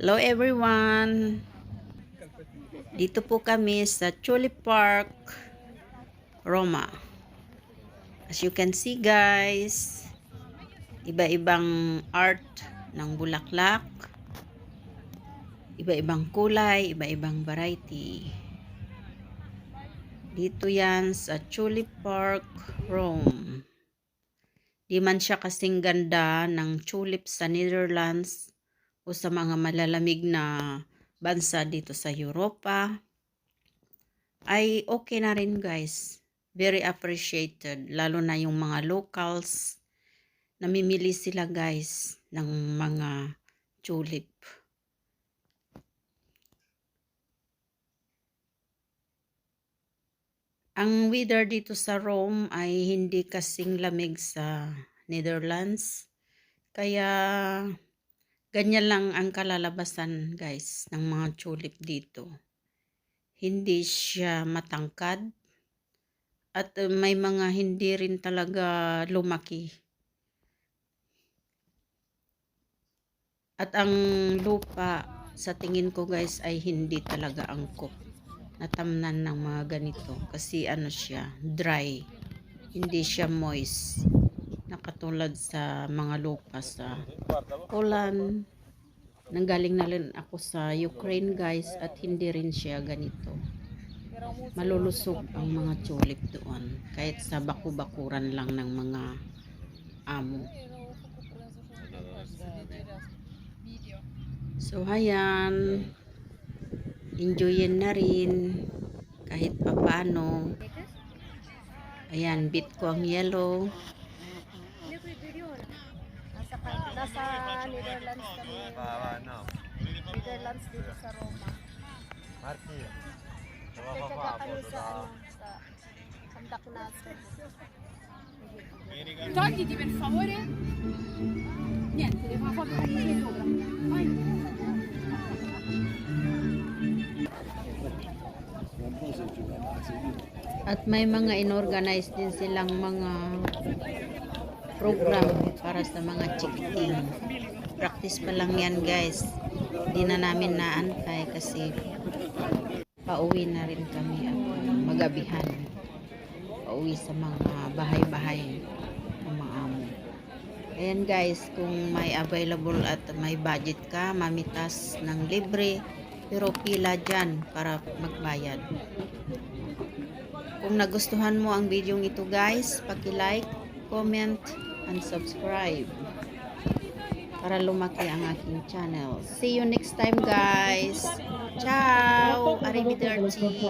Hello everyone! Dito po kami sa Tulip Park, Roma. As you can see guys, iba-ibang art ng bulaklak, iba-ibang kulay, iba-ibang variety. Dito yan sa Tulip Park, Rome. Di man siya kasing ganda ng tulip sa Netherlands o sa mga malalamig na bansa dito sa Europa, ay okay na rin guys. Very appreciated. Lalo na yung mga locals. Namimili sila guys ng mga tulip. Ang weather dito sa Rome ay hindi kasing lamig sa Netherlands. Kaya ganyan lang ang kalalabasan guys ng mga tulip dito. Hindi siya matangkad at may mga hindi rin talaga lumaki. At ang lupa sa tingin ko guys ay hindi talaga angkop. Natamnan ng mga ganito kasi ano siya, dry. Hindi siya moist. Nakatulad sa mga lupa sa Poland. Nanggaling na rin ako sa Ukraine guys at hindi rin siya ganito. Malulusog ang mga tulip doon kahit sa baku-bakuran lang ng mga amo. So ayan, enjoyin na rin kahit papano. Ayan, bit ko ang yellow. Nasa Netherlands kami. Netherlands dito sa Roma. Nagtyaga kami sa Sandak Naso. Togli per favore. Niente, devo fare un sopra. Vai. At may mga inorganize din silang mga program para sa mga chikiting. Practice pa lang yan guys. Di na namin naantay kasi pauwi na rin kami magabihan. Pauwi sa mga bahay-bahay ng mga amo. Ayan guys, kung may available at may budget ka, mamitas ng libre, pero pila dyan para magbayad. Kung nagustuhan mo ang video ito guys, paki-like, comment, and subscribe para lumaki ang aking channel. See you next time guys. Ciao! Arrivederci!